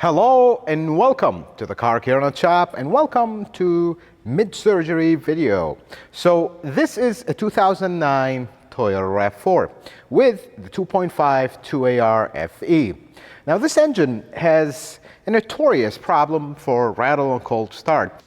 Hello and welcome to the Car Care Nut Shop and welcome to mid-surgery video. So this is a 2009 Toyota RAV4 with the 2.5 2AR FE. Now this engine has a notorious problem for rattle and cold start.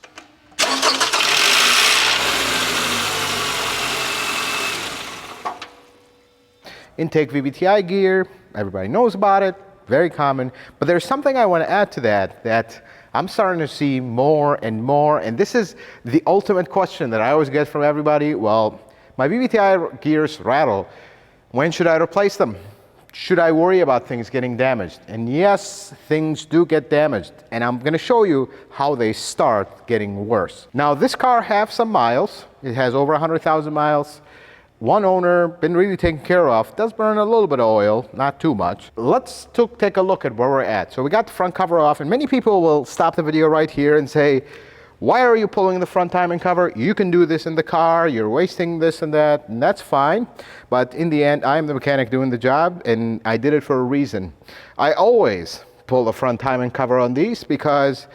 Intake VVT-I gear, everybody knows about it. Very common, but there's something I want to add to that I'm starting to see more and more, and this is the ultimate question that I always get from everybody. Well, my VVT-I gears rattle. When should I replace them? Should I worry about things getting damaged? And yes, things do get damaged, and I'm going to show you how they start getting worse. Now, this car has some miles. It has over 100,000 miles. One owner, been really taken care of, does burn a little bit of oil, not too much. Let's take a look at where we're at. So we got the front cover off, and many people will stop the video right here and say, why are you pulling the front timing cover? You can do this in the car, you're wasting this and that, and that's fine. But in the end, I'm the mechanic doing the job, and I did it for a reason. I always pull the front timing cover on these because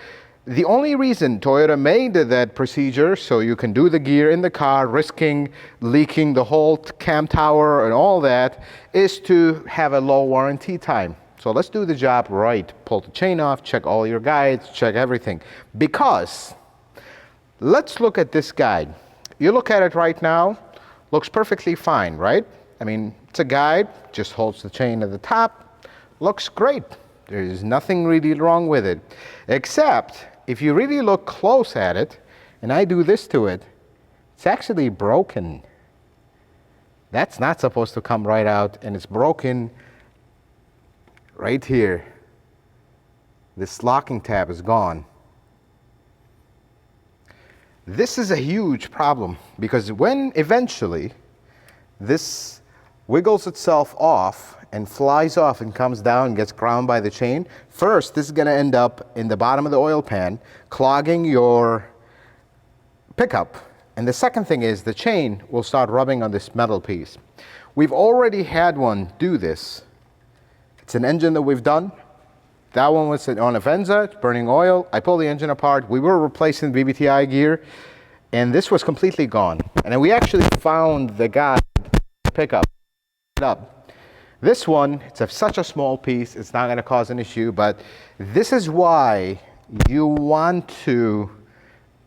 the only reason Toyota made that procedure, so you can do the gear in the car, risking leaking the whole cam tower and all that, is to have a low warranty time. So let's do the job right. Pull the chain off, check all your guides, check everything. Because, let's look at this guide. You look at it right now, looks perfectly fine, right? I mean, it's a guide, just holds the chain at the top, looks great. There's nothing really wrong with it, except if you really look close at it, and I do this to it, it's actually broken. That's not supposed to come right out, and it's broken right here. This locking tab is gone. This is a huge problem because when eventually this wiggles itself off and flies off and comes down and gets ground by the chain, first, this is going to end up in the bottom of the oil pan, clogging your pickup. And the second thing is the chain will start rubbing on this metal piece. We've already had one do this. It's an engine that we've done. That one was on a Venza, it's burning oil. I pulled the engine apart. We were replacing the VVT-I gear, and this was completely gone. And then we actually found the guy to pick up. This one, it's such a small piece, it's not going to cause an issue, but this is why you want to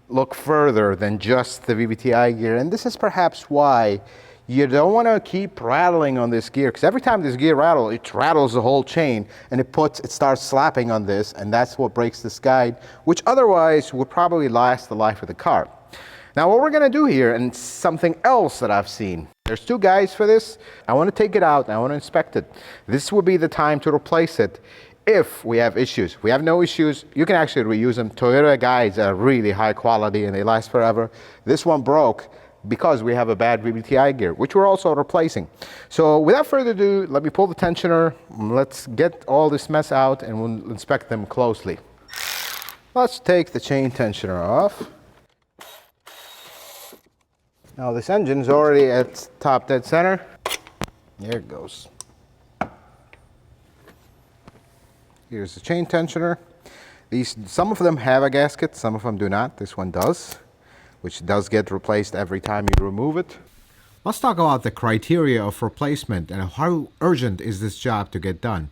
look further than just the VVT-I gear. And this is perhaps why you don't want to keep rattling on this gear, because every time this gear rattles, it rattles the whole chain, and it starts slapping on this, and that's what breaks this guide, which otherwise would probably last the life of the car. Now what we're going to do here, and something else that I've seen, there's two guides for this. I want to take it out and I want to inspect it. This would be the time to replace it if we have issues. If we have no issues, you can actually reuse them. Toyota guides are really high quality and they last forever. This one broke because we have a bad VVT-I gear, which we're also replacing. So without further ado, let me pull the tensioner. Let's get all this mess out and we'll inspect them closely. Let's take the chain tensioner off. Now this engine's already at top dead center. There it goes. Here's the chain tensioner. Some of them have a gasket, some of them do not. This one does, which does get replaced every time you remove it. Let's talk about the criteria of replacement and how urgent is this job to get done.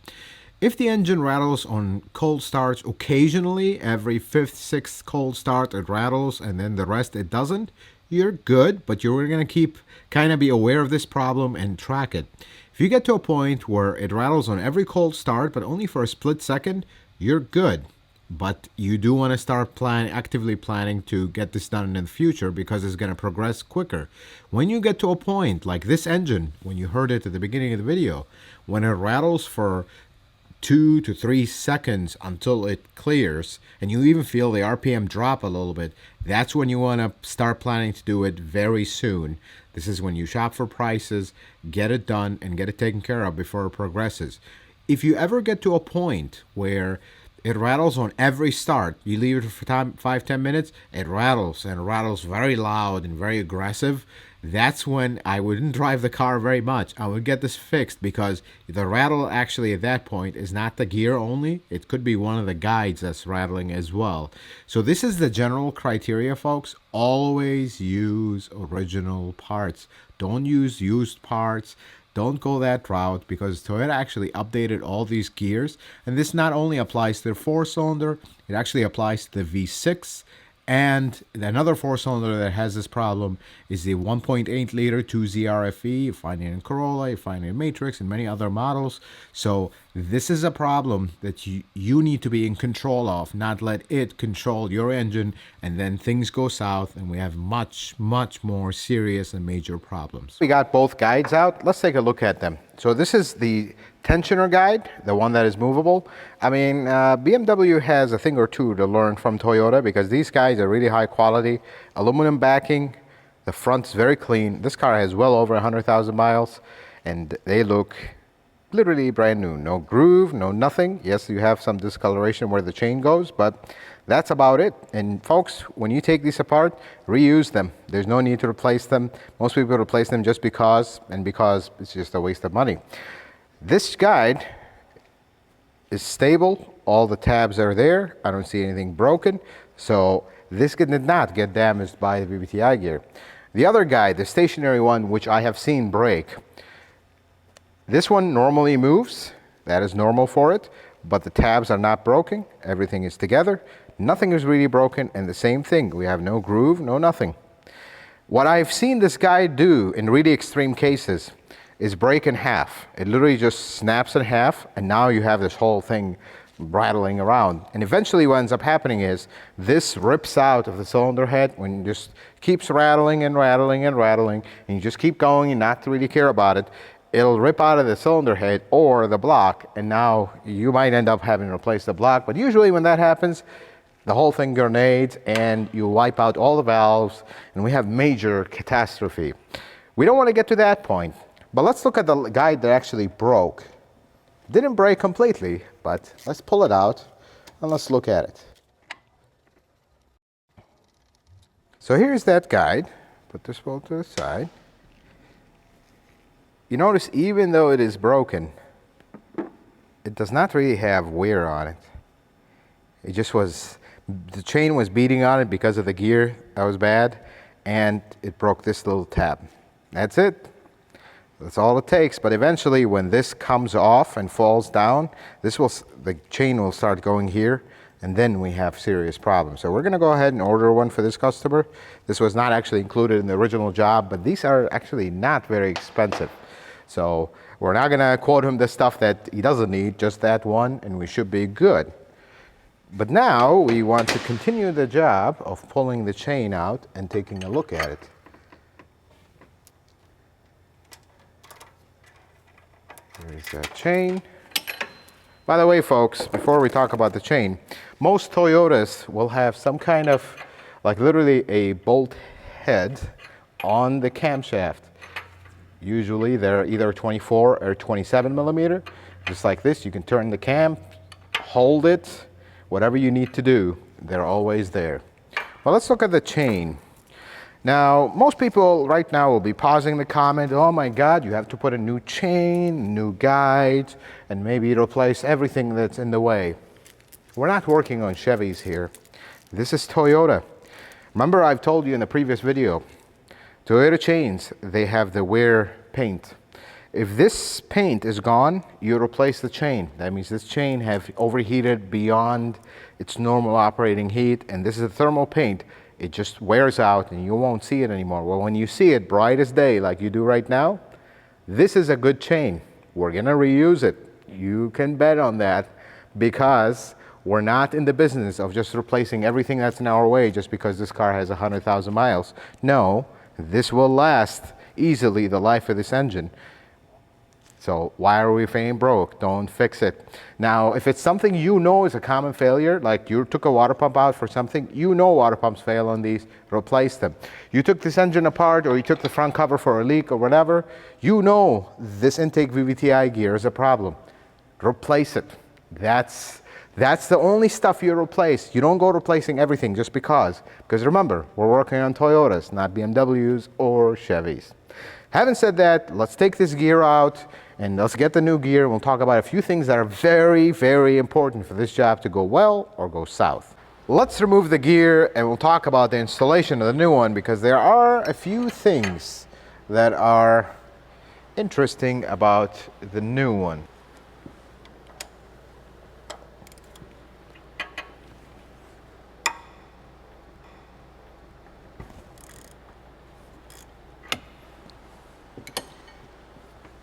If the engine rattles on cold starts occasionally, every 5th, 6th cold start it rattles and then the rest it doesn't, you're good, but you're going to kind of be aware of this problem and track it. If you get to a point where it rattles on every cold start, but only for a split second, you're good. But you do want to start actively planning to get this done in the future because it's going to progress quicker. When you get to a point like this engine, when you heard it at the beginning of the video, when it rattles for 2 to 3 seconds until it clears, and you even feel the RPM drop a little bit, that's when you want to start planning to do it very soon. This is when you shop for prices, get it done, and get it taken care of before it progresses. If you ever get to a point where It rattles on every start. You leave it for 5-10 minutes, it rattles, and rattles very loud and very aggressive. That's when I wouldn't drive the car very much. I would get this fixed, because the rattle actually at that point is not the gear only. It could be one of the guides that's rattling as well. So this is the general criteria, folks. Always use original parts. Don't use used parts. Don't go that route, because Toyota actually updated all these gears, and this not only applies to the 4-cylinder, it actually applies to the V6. And another 4-cylinder that has this problem is the 1.8 liter 2ZRFE. You find it in Corolla, you find it in Matrix, and many other models. So this is a problem that you need to be in control of, not let it control your engine, and then things go south and we have much, much more serious and major problems. We got both guides out. Let's take a look at them. So this is the tensioner guide, the one that is movable. I mean, BMW has a thing or two to learn from Toyota, because these guides are really high quality. Aluminum backing, the front's very clean. This car has well over 100,000 miles, and they look literally brand new. No groove, no nothing. Yes, you have some discoloration where the chain goes, but that's about it. And folks, when you take these apart, reuse them. There's no need to replace them. Most people replace them just because, and because it's just a waste of money. This guide is stable. All the tabs are there. I don't see anything broken. So this did not get damaged by the VVT-I gear. The other guide, the stationary one, which I have seen break, this one normally moves. That is normal for it, but the tabs are not broken. Everything is together. Nothing is really broken, and the same thing. We have no groove, no nothing. What I've seen this guide do in really extreme cases is break in half. It literally just snaps in half, and now you have this whole thing rattling around. And eventually what ends up happening is this rips out of the cylinder head when it just keeps rattling and rattling and rattling, and you just keep going and not really care about it. It'll rip out of the cylinder head or the block, and now you might end up having to replace the block. But usually when that happens, the whole thing grenades and you wipe out all the valves, and we have major catastrophe. We don't want to get to that point. But let's look at the guide that actually broke. Didn't break completely, but let's pull it out and let's look at it. So here's that guide. Put this bolt to the side. You notice even though it is broken, it does not really have wear on it. It just was, the chain was beating on it because of the gear that was bad, and it broke this little tab. That's it. That's all it takes. But eventually when this comes off and falls down, the chain will start going here, and then we have serious problems. So we're going to go ahead and order one for this customer. This was not actually included in the original job, but these are actually not very expensive. So we're not going to quote him the stuff that he doesn't need, just that one, and we should be good. But now we want to continue the job of pulling the chain out and taking a look at it. There's that chain. By the way, folks, before we talk about the chain, most Toyotas will have some kind of, like literally a bolt head on the camshaft. Usually they're either 24 or 27 millimeter. Just like this, you can turn the cam, hold it, whatever you need to do, they're always there. Well, let's look at the chain. Now, most people right now will be pausing the comment, oh my God, you have to put a new chain, new guide, and maybe replace everything that's in the way. We're not working on Chevys here. This is Toyota. Remember, I've told you in the previous video, Toyota chains, they have the wear paint. If this paint is gone, you replace the chain. That means this chain have overheated beyond its normal operating heat, and this is a thermal paint. It just wears out and you won't see it anymore. Well, when you see it bright as day like you do right now, this is a good chain. We're gonna reuse it. You can bet on that, because we're not in the business of just replacing everything that's in our way just because this car has 100,000 miles. No, this will last easily the life of this engine. So why are we saying broke? Don't fix it. Now, if it's something you know is a common failure, like you took a water pump out for something, you know water pumps fail on these, replace them. You took this engine apart, or you took the front cover for a leak or whatever, you know this intake VVT-I gear is a problem. Replace it. That's That's the only stuff you replace. You don't go replacing everything just because. Because remember, we're working on Toyotas, not BMWs or Chevys. Having said that, let's take this gear out and let's get the new gear. We'll talk about a few things that are very, very important for this job to go well or go south. Let's remove the gear and we'll talk about the installation of the new one, because there are a few things that are interesting about the new one.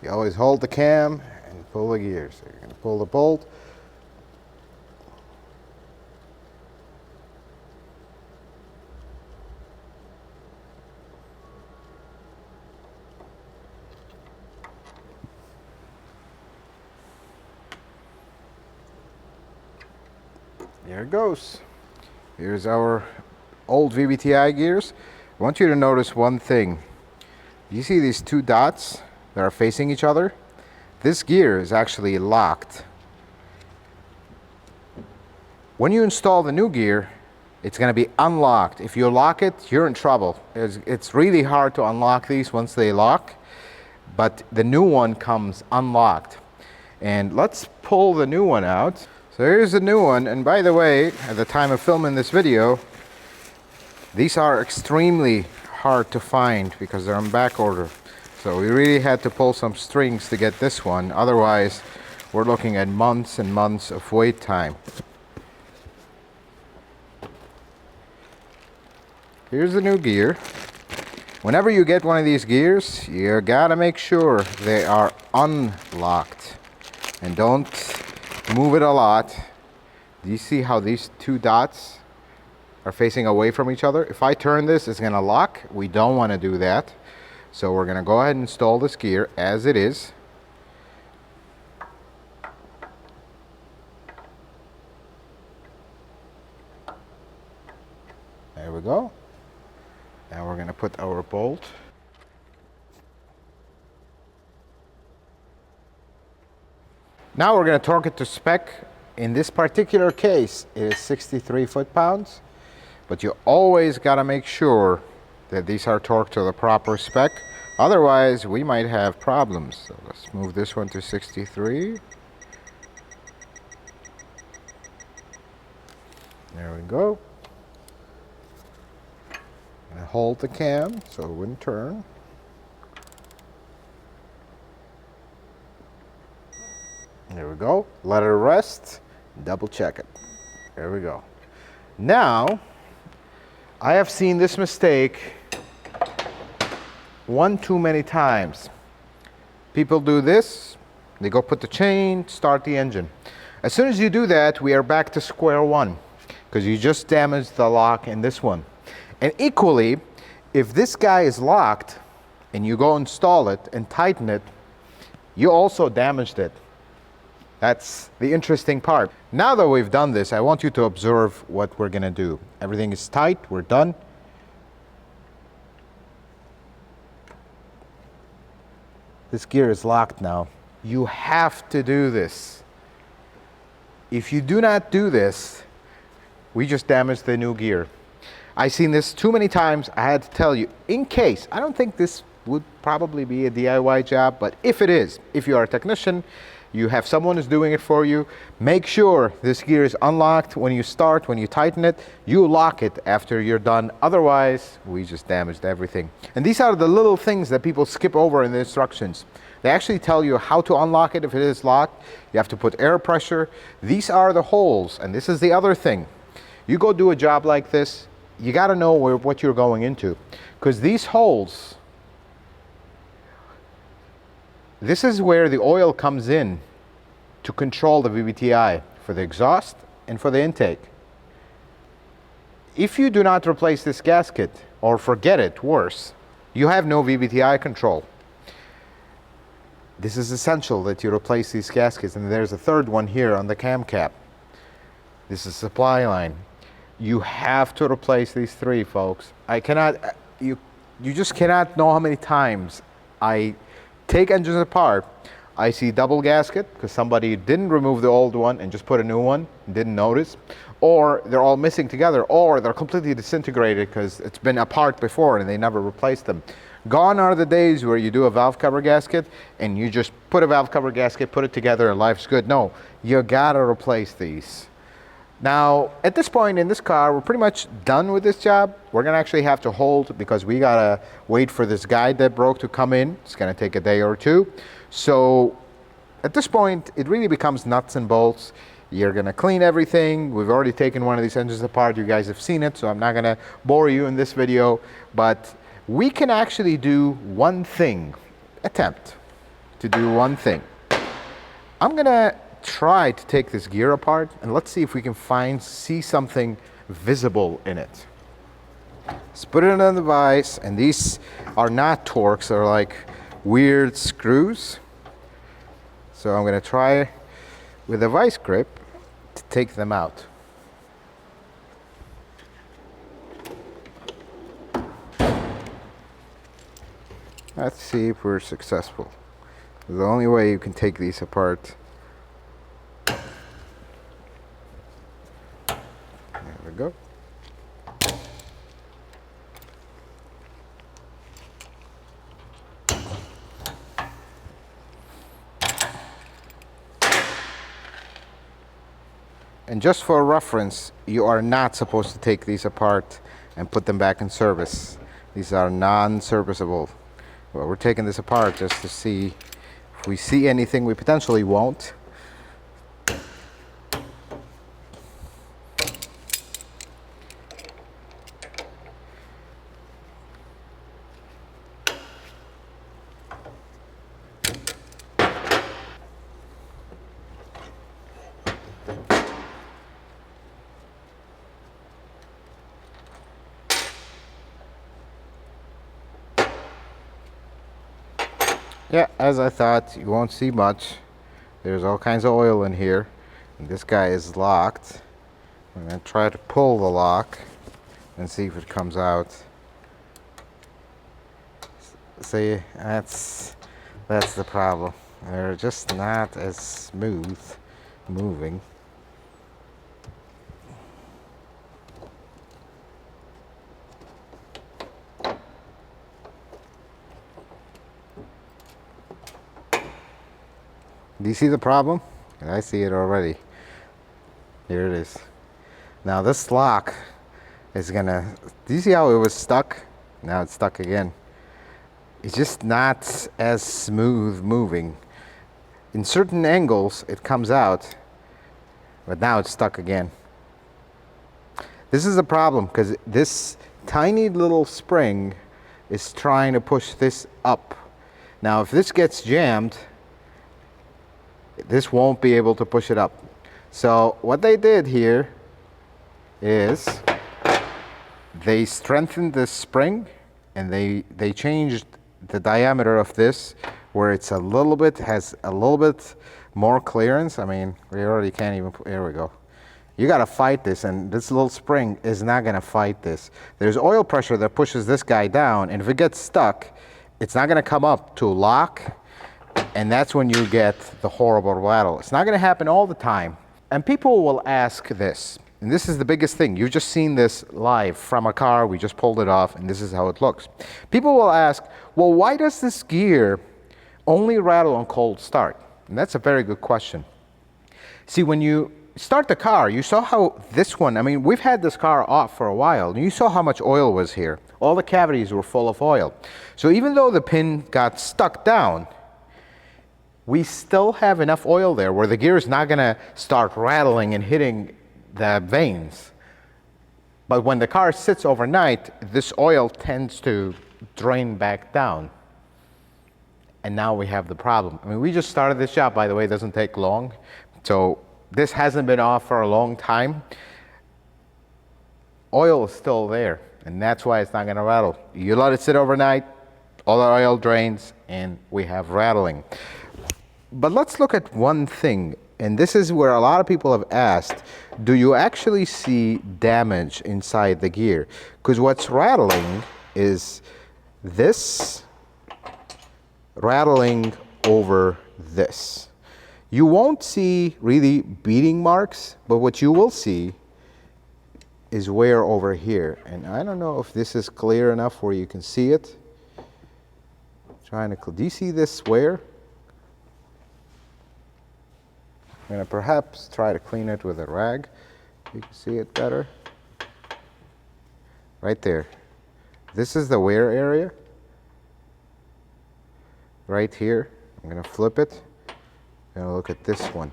You always hold the cam and pull the gear. So you're going to pull the bolt. There it goes. Here's our old VVT-I gears. I want you to notice one thing. You see these two dots that are facing each other? This gear is actually locked. When you install the new gear, it's going to be unlocked. If you lock it, you're in trouble. It's really hard to unlock these once they lock, but the new one comes unlocked. And let's pull the new one out. So here's the new one, and by the way, at the time of filming this video, these are extremely hard to find because they're on back order. So we really had to pull some strings to get this one. Otherwise, we're looking at months and months of wait time. Here's the new gear. Whenever you get one of these gears, you gotta make sure they are unlocked. And don't move it a lot. Do you see how these two dots are facing away from each other? If I turn this, it's gonna lock. We don't wanna do that. So we're gonna go ahead and install this gear as it is. There we go. Now we're gonna put our bolt. Now we're going to torque it to spec. In this particular case, it is 63 foot-pounds, but you always got to make sure that these are torqued to the proper spec. Otherwise, we might have problems. So let's move this one to 63. There we go. And hold the cam so it wouldn't turn. There we go. Let it rest. Double check it. There we go. Now, I have seen this mistake one too many times. People do this. They go put the chain, start the engine. As soon as you do that, we are back to square one because you just damaged the lock in this one. And equally, if this guy is locked and you go install it and tighten it, you also damaged it. That's the interesting part. Now that we've done this, I want you to observe what we're gonna do. Everything is tight, we're done. This gear is locked now. You have to do this. If you do not do this, we just damaged the new gear. I've seen this too many times. I had to tell you, in case, I don't think this would probably be a DIY job, but if it is, if you are a technician, you have someone who's doing it for you, make sure this gear is unlocked when you start. When you tighten it, you lock it after you're done. Otherwise, we just damaged everything. And these are the little things that people skip over in the instructions. They actually tell you how to unlock it if it is locked. You have to put air pressure. These are the holes, and this is the other thing. You go do a job like this, you gotta know what you're going into. Because these holes, this is where the oil comes in to control the VVT-I for the exhaust and for the intake. If you do not replace this gasket, or forget it, worse, you have no VVT-I control. This is essential that you replace these gaskets, and there's a third one here on the cam cap. This is supply line. You have to replace these three, folks. I cannot, you just cannot know how many times I take engines apart, I see double gasket because somebody didn't remove the old one and just put a new one, didn't notice. Or they're all missing together, or they're completely disintegrated because it's been apart before and they never replaced them. Gone are the days where you do a valve cover gasket and you just put a valve cover gasket, put it together, and life's good. No, you gotta replace these. Now, at this point in this car, we're pretty much done with this job. We're gonna actually have to hold because we gotta wait for this guide that broke to come in. It's gonna take a day or two. So at this point, it really becomes nuts and bolts. You're gonna clean everything. We've already taken one of these engines apart. You guys have seen it, so I'm not gonna bore you in this video, but we can actually do one thing, attempt to do one thing. I'm gonna try to take this gear apart and let's see if we can see something visible in it. Let's put it on the vise, and these are not Torx, they're like weird screws. So I'm gonna try with a vice grip to take them out. Let's see if we're successful. The only way you can take these apart. There we go. And just for reference, you are not supposed to take these apart and put them back in service. These are non-serviceable. Well, we're taking this apart just to see if we see anything we potentially won't. Yeah, as I thought, you won't see much. There's all kinds of oil in here. And this guy is locked. I'm going to try to pull the lock and see if it comes out. See, that's the problem. They're just not as smooth moving. Do you see the problem? And I see it already. Here it is. Now this lock is gonna, do you see how it was stuck? Now it's stuck again. It's just not as smooth moving. In certain angles it comes out, but now it's stuck again. This is a problem because this tiny little spring is trying to push this up. Now if this gets jammed, this won't be able to push it up. So what they did here is they strengthened this spring and they changed the diameter of this where it's has a little bit more clearance. I mean, we already can't even, here we go. You gotta fight this, and this little spring is not gonna fight this. There's oil pressure that pushes this guy down, and if it gets stuck, it's not gonna come up to lock, and that's when you get the horrible rattle. It's not gonna happen all the time. And people will ask this, and this is the biggest thing. You've just seen this live from a car. We just pulled it off, and this is how it looks. People will ask, well, why does this gear only rattle on cold start? And that's a very good question. See, when you start the car, you saw how this one, I mean, we've had this car off for a while, and you saw how much oil was here. All the cavities were full of oil. So even though the pin got stuck down, we still have enough oil there where the gear is not gonna start rattling and hitting the vanes. But when the car sits overnight, this oil tends to drain back down. And now we have the problem. I mean, we just started this job, by the way, it doesn't take long. So this hasn't been off for a long time. Oil is still there, and that's why it's not gonna rattle. You let it sit overnight, all the oil drains, and we have rattling. But let's look at one thing, and this is where a lot of people have asked, do you actually see damage inside the gear? Because what's rattling is this rattling over this. You won't see really beating marks, but what you will see is wear over here. And I don't know if this is clear enough where you can see it. Do you see this wear? I'm going to perhaps try to clean it with a rag. You can see it better. Right there. This is the wear area. Right here. I'm going to flip it. I'm going to look at this one.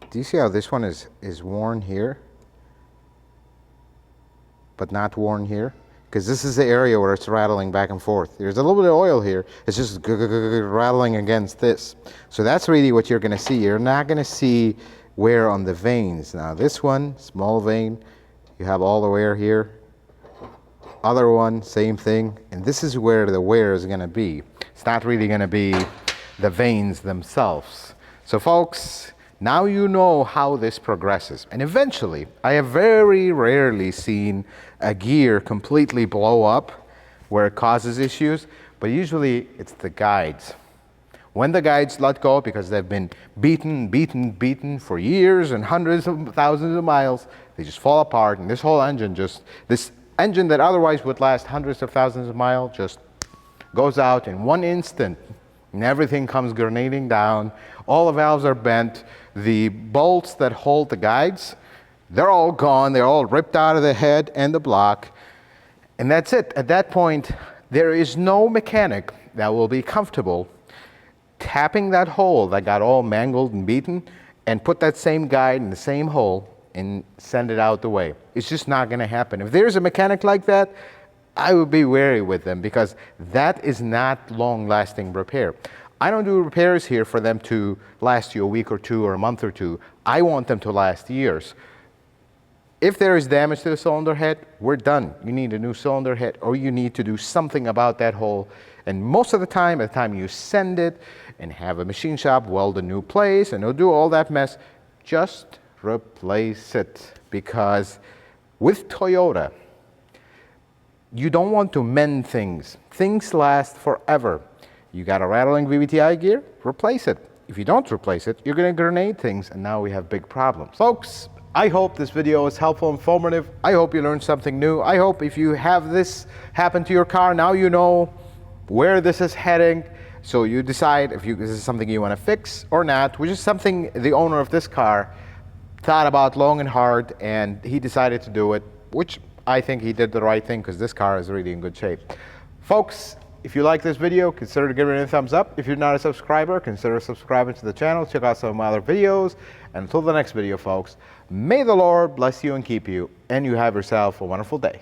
Do you see how this one is worn here, but not worn here? Because this is the area where it's rattling back and forth. There's a little bit of oil here. It's just rattling against this. So that's really what you're going to see. You're not going to see wear on the vanes. Now this one, small vane, you have all the wear here. Other one, same thing. And this is where the wear is going to be. It's not really going to be the vanes themselves. So folks, now you know how this progresses. And eventually, I have very rarely seen a gear completely blow up where it causes issues, but usually it's the guides. When the guides let go because they've been beaten for years and hundreds of thousands of miles, they just fall apart, and this whole engine this engine that otherwise would last hundreds of thousands of miles just goes out in one instant, and everything comes grenading down. All the valves are bent. The bolts that hold the guides, they're all gone. They're all ripped out of the head and the block. And that's it. At that point, there is no mechanic that will be comfortable tapping that hole that got all mangled and beaten and put that same guide in the same hole and send it out the way. It's just not going to happen. If there's a mechanic like that, I would be wary with them, because that is not long-lasting repair. I don't do repairs here for them to last you a week or two or a month or two. I want them to last years. If there is damage to the cylinder head, we're done. You need a new cylinder head, or you need to do something about that hole. And most of the time, by the time you send it and have a machine shop weld a new place and they'll do all that mess, just replace it. Because with Toyota, you don't want to mend things. Things last forever. You got a rattling VVT-I gear, replace it. If you don't replace it, you're going to grenade things, and now we have big problems. Folks, I hope this video was helpful, informative. I hope you learned something new. I hope if you have this happen to your car, now you know where this is heading, so you decide if this is something you want to fix or not, which is something the owner of this car thought about long and hard, and he decided to do it, which I think he did the right thing, because this car is really in good shape. Folks, if you like this video, consider giving it a thumbs up. If you're not a subscriber, consider subscribing to the channel. Check out some of my other videos. And until the next video, folks, may the Lord bless you and keep you, and you have yourself a wonderful day.